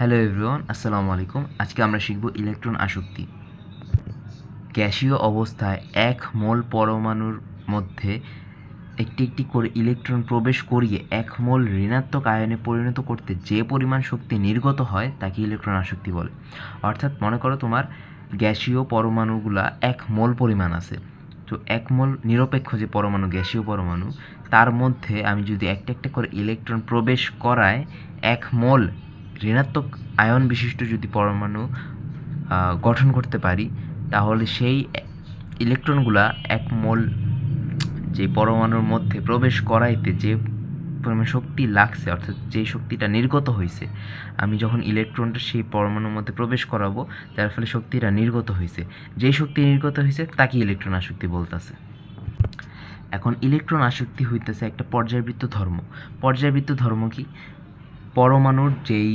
Hello everyone, আসসালামু আলাইকুম। আজকে আমরা শিখব ইলেকট্রন আসক্তি। গ্যাসীয় অবস্থায় এক মোল পরমাণুর মধ্যে একটি একটি করে ইলেকট্রন প্রবেশ করিয়ে এক মোল ঋণাত্মক আয়নে পরিণত করতে যে পরিমাণ শক্তি নির্গত হয় তাকে ইলেকট্রন আসক্তি বলে। অর্থাৎ মনে করো তোমার গ্যাসীয় পরমাণুগুলা এক মোল পরিমাণ আছে, তো এক মোল নিরপেক্ষ যে পরমাণু, গ্যাসীয় পরমাণু, তার মধ্যে আমি যদি একটা একটা করে ইলেকট্রন প্রবেশ করায় এক মোল ঋণাত্মক আয়ন বিশিষ্ট যদি পরমাণু গঠন করতে পারি, তাহলে সেই ইলেকট্রনগুলা এক মোল যে পরমাণুর মধ্যে প্রবেশ করাইতে যে পরিমাণ শক্তি লাগছে, অর্থাৎ যেই শক্তিটা নির্গত হয়েছে, আমি যখন ইলেকট্রনটা সেই পরমাণুর মধ্যে প্রবেশ করাবো, যার ফলে শক্তিটা নির্গত হয়েছে, যেই শক্তি নির্গত হয়েছে তাকে ইলেকট্রন আসক্তি বলতেছে। এখন ইলেকট্রন আসক্তি হইতেছে একটা পর্যায়বৃত্ত ধর্ম। পর্যায়বৃত্ত ধর্ম কি? পরমাণুর যেই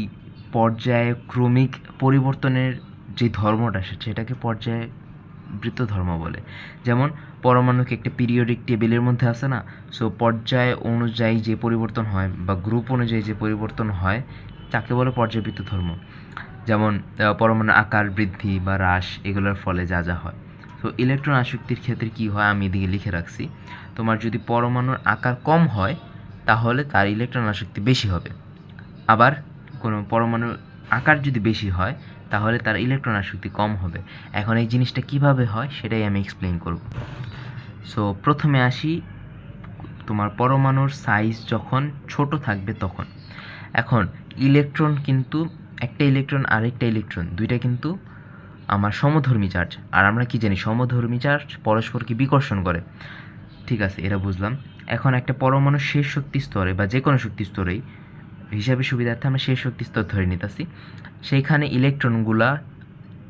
পর্যায়ক্রমিক পরিবর্তনের যে ধর্মটা, সেটাকে পর্যায়বৃত্ত ধর্ম বলে। যেমন পরমাণুকে একটা পিরিয়ডিক টেবিলের মধ্যে আছে না, সো পর্যায় অনুযায়ী যে পরিবর্তন হয় বা গ্রুপ অনুযায়ী যে পরিবর্তন হয় তাকে বলে পর্যায়বৃত্ত ধর্ম। যেমন পরমাণুর আকার বৃদ্ধি বা হ্রাস, এগুলোর ফলে যা যা হয়। তো ইলেকট্রন আসক্তির ক্ষেত্রে কি হয় আমি এদিকে লিখে রাখছি। তোমার যদি পরমাণুর আকার কম হয় তাহলে তার ইলেকট্রন আসক্তি বেশি হবে। আবার কোনো পরমাণুর আকার যদি বেশি হয় তাহলে তার ইলেকট্রন আসক্তি কম হবে। এখন এই জিনিসটা কিভাবে হয় সেটাই আমি এক্সপ্লেইন করব। সো প্রথমে আসি তোমার পরমাণুর সাইজ যখন ছোট থাকবে তখন। এখন ইলেকট্রন কিন্তু একটা ইলেকট্রন আরেকটা ইলেকট্রন দুইটা কিন্তু আমার সমধর্মী চার্জ, আর আমরা কি জানি সমধর্মী চার্জ পরস্পরকে বিকর্ষণ করে। ঠিক আছে, এটা বুঝলাম। এখন একটা পরমাণুর শেষ শক্তি স্তরে বা যে কোনো শক্তি স্তরেই হিসাবে সুবিধার্থে আমরা শেষ শক্তি স্তর ধরে নিতেছি, সেইখানে ইলেকট্রনগুলা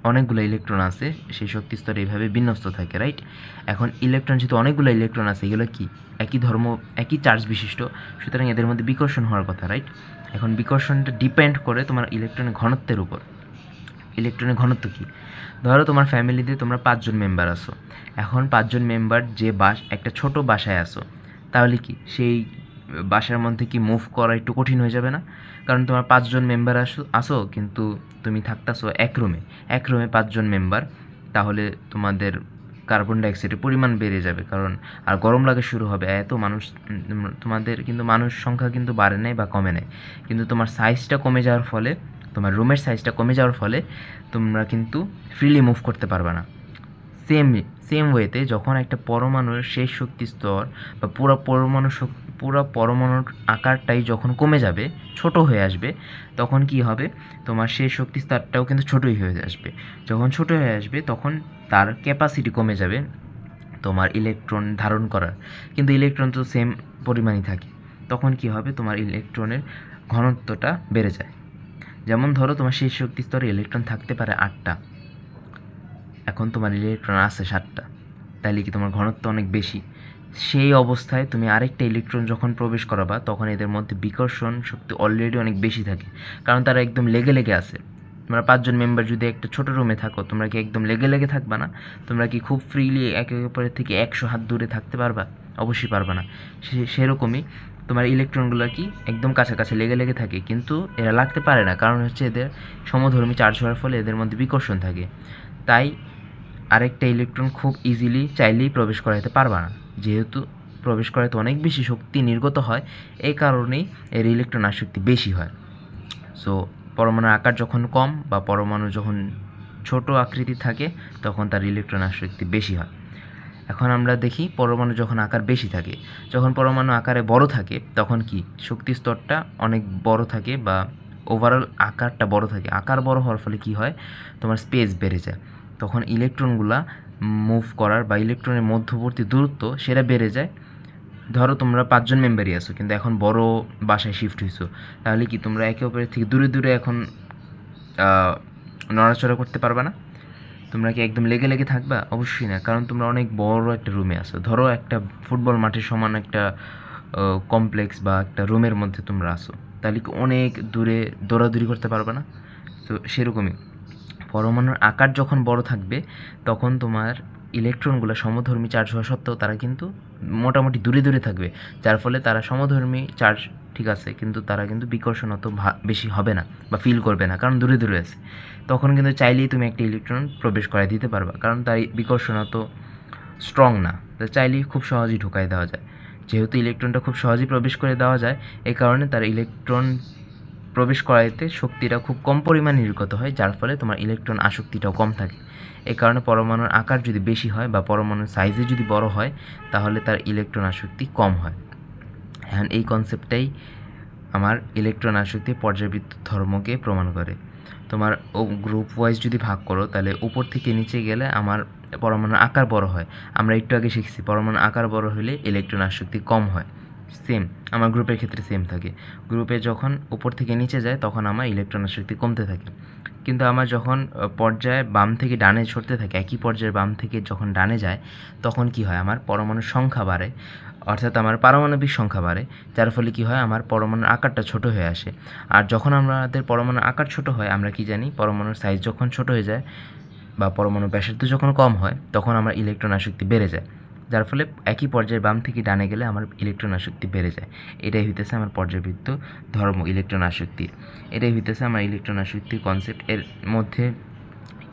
অনেকগুলো ইলেকট্রন আছে সেই শক্তি স্তরে এইভাবে বিন্যস্ত থাকে, রাইট? এখন ইলেকট্রন যেহেতু অনেকগুলো ইলেকট্রন আছে, এগুলো কি একই ধর্ম একই চার্জ বিশিষ্ট, সুতরাং এদের মধ্যে বিকর্ষণ হওয়ার কথা, রাইট? এখন বিকর্ষণটা ডিপেন্ড করে তোমার ইলেকট্রনের ঘনত্বের উপর। ইলেকট্রনের ঘনত্ব কী? ধরো তোমার ফ্যামিলিতে তোমরা 5 জন মেম্বার আছো। এখন 5 জন মেম্বার যে একটা ছোট বাসায় আছো, তাহলে কি সেই বাসার মধ্যে কি মুভ করা একটু কঠিন হয়ে যাবে না? কারণ তোমার 5 জন মেম্বার আসো কিন্তু তুমি থাকতাছো এক রুমে 5 জন মেম্বার, তাহলে তোমাদের কার্বন ডাইঅক্সাইডের পরিমাণ বেড়ে যাবে, কারণ আর গরম লাগা শুরু হবে। এত মানুষ, তোমাদের কিন্তু মানুষ সংখ্যা কিন্তু বাড়ে নাই বা কমে নাই, কিন্তু তোমার সাইজটা কমে যাওয়ার ফলে, তোমার রুমের সাইজটা কমে যাওয়ার ফলে তোমরা কিন্তু ফ্রিলি মুভ করতে পারবে না। সেম ওয়েতে যখন একটা পরমাণুর শেষ শক্তি স্তর বা পুরো পরমাণুর আকারটাই যখন কমে যাবে, ছোট হয়ে আসবে, তখন কি হবে? তোমার শেষ শক্তি স্তরটাও কিন্তু ছোটই হয়ে আসবে। যখন ছোট হয়ে আসবে তখন তার ক্যাপাসিটি কমে যাবে তোমার ইলেকট্রন ধারণ করার, কিন্তু ইলেকট্রন তো সেম পরিমাণই থাকে। তখন কি হবে? তোমার ইলেকট্রনের ঘনত্বটা বেড়ে যায়। যেমন ধরো তোমার শেষ শক্তি স্তরে ইলেকট্রন থাকতে পারে 8টা, এখন তোমার ইলেকট্রন আছে 7টা, তাহলে কি তোমার ঘনত্ব অনেক বেশি। সেই অবস্থায় তুমি আরেকটা ইলেকট্রন যখন প্রবেশ করাবা তখন এদের মধ্যে বিকর্ষণ শক্তি অলরেডি অনেক বেশি থাকে, কারণ তারা একদম লেগে আছে। তোমরা 5 জন মেম্বার যদি একটা ছোটো রুমে থাকো, তোমরা কি একদম লেগে থাকবা না? তোমরা কি খুব ফ্রিলি একে অপরের থেকে 100 হাত দূরে থাকতে পারবা? অবশ্যই পারবা না। সেরকমই তোমার ইলেকট্রনগুলো কি একদম কাছাকাছি লেগে থাকে, কিন্তু এরা লাগতে পারে না, কারণ হচ্ছে এদের সমধর্মী চার্জ হওয়ার ফলে এদের মধ্যে বিকর্ষণ থাকে। তাই আরেকটা ইলেকট্রন খুব ইজিলি চাইলেই প্রবেশ করাতে পারবা না, যেহেতু প্রবেশ করাতে অনেক বেশি শক্তি নির্গত হয়, এই কারণেই এর ইলেকট্রন আসক্তি বেশি হয়। সো পরমাণুর আকার যখন কম বা পরমাণু যখন ছোট আকৃতি থাকে তখন তার ইলেকট্রন আসক্তি বেশি হয়। এখন আমরা দেখি পরমাণু যখন আকার বেশি থাকে, যখন পরমাণু আকারে বড় থাকে তখন কি শক্তি স্তরটা অনেক বড় থাকে বা ওভারঅল আকারটা বড় থাকে। আকার বড় হওয়ার ফলে কি হয়? তোমার স্পেস বেড়ে যায়, তখন ইলেকট্রনগুলা মুভ করার বা ইলেকট্রনের মধ্যবর্তী দূরত্ব সেটা বেড়ে যায়। ধরো তোমরা 5 জন মেম্বারই আছো, কিন্তু এখন বড় বাসায় শিফট হইছো, তাহলে কি তোমরা একে অপরের থেকে দূরে এখন নড়াচড়া করতে পারবে না? তোমরা কি একদম লেগে থাকবা? অবশ্যই না, কারণ তোমরা অনেক বড় একটা রুমে আছো। ধরো একটা ফুটবল মাঠের সমান একটা কমপ্লেক্স বা একটা রুমের মধ্যে তোমরা আসো, তাহলে কি অনেক দূরে দৌড়াদৌড়ি করতে পারবে না? তো সেরকমই পরমাণুর আকার যখন বড় থাকবে তখন তোমার ইলেকট্রনগুলো সমধর্মী চার্জ হওয়া সত্ত্বেও তারা কিন্তু মোটামুটি দূরে দূরে থাকবে, যার ফলে তারা সমধর্মী চার্জ ঠিক আছে, কিন্তু তারা কিন্তু বিকর্ষণ অত বেশি হবে না বা ফিল করবে না, কারণ দূরে দূরে আছে। তখন কিন্তু চাইলেই তুমি একটা ইলেকট্রন প্রবেশ করায় দিতে পারবা, কারণ তার বিকর্ষণ অত স্ট্রং না, তা চাইলেই খুব সহজেই ঢুকাই দেওয়া যায়। যেহেতু ইলেকট্রনটা খুব সহজেই প্রবেশ করে দেওয়া যায়, এই কারণে তার ইলেকট্রন প্রবেশ করাইতে শক্তিটা খুব কম পরিমাণে নির্গত হয়, যার ফলে তোমার ইলেকট্রন আসক্তিটাও কম থাকে। এই কারণে পরমাণুর আকার যদি বেশি হয় বা পরমাণুর সাইজে যদি বড় হয়, তাহলে তার ইলেকট্রন আসক্তি কম হয়। এখন এই কনসেপ্টটাই আমার ইলেকট্রন আসক্তির পর্যায়বৃত্ত ধর্মকে প্রমাণ করে। তোমার গ্রুপ ওয়াইজ যদি ভাগ করো, তাহলে উপর থেকে নিচে গেলে আমার পরমাণুর আকার বড় হয়। আমরা একটু আগে শিখছি পরমাণুর আকার বড় হলে ইলেকট্রন আসক্তি কম হয়। সেম আমার গ্রুপের ক্ষেত্রে সেম থাকে। গ্রুপে যখন উপর থেকে নিচে যায় তখন আমার ইলেকট্রন আসক্তি কমতে থাকে, কিন্তু আমার যখন পর্যায়ে বাম থেকে ডানে ছড়তে থাকে, একই পর্যায়ের বাম থেকে যখন ডানে যায়, তখন কি হয়, আমার পরমাণুর সংখ্যা বাড়ে, অর্থাৎ আমার পারমাণবিক সংখ্যা বাড়ে, যার ফলে কি হয়, আমার পরমাণুর আকারটা ছোট হয়ে আসে। আর যখন আমাদের পরমাণুর আকার ছোট হয়, আমরা কি জানি, পরমাণুর সাইজ যখন ছোট হয়ে যায় বা পরমাণুর ব্যাসার্ধ যখন কম হয়, তখন আমার ইলেকট্রন আসক্তি বেড়ে যায়, যার ফলে একই পর্যায়ে বাম থেকে ডানে গেলে আমার ইলেকট্রন আসক্তি বেড়ে যায়। এটাই হইতেছে আমার পর্যাবৃত্ত ধর্ম ইলেকট্রন আসক্তির। এটাই হইতেছে আমার ইলেকট্রন আসক্তির কনসেপ্ট। এর মধ্যে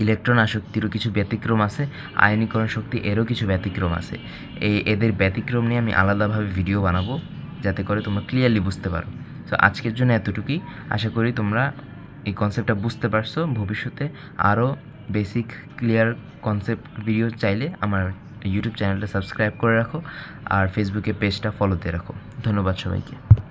ইলেকট্রন আসক্তিরও কিছু ব্যতিক্রম আছে, আয়নীকরণ শক্তি এরও কিছু ব্যতিক্রম আছে। এদের ব্যতিক্রম নিয়ে আমি আলাদাভাবে ভিডিও বানাবো, যাতে করে তোমরা ক্লিয়ারলি বুঝতে পারো। তো আজকের জন্য এতটুকুই। আশা করি তোমরা এই কনসেপ্টটা বুঝতে পারছো। ভবিষ্যতে আরও বেসিক ক্লিয়ার কনসেপ্ট ভিডিও চাইলে আমার ইউটিউব চ্যানেলটা সাবস্ক্রাইব করে রাখো আর ফেসবুকে পেজটা ফলোতে রাখো। ধন্যবাদ সবাইকে।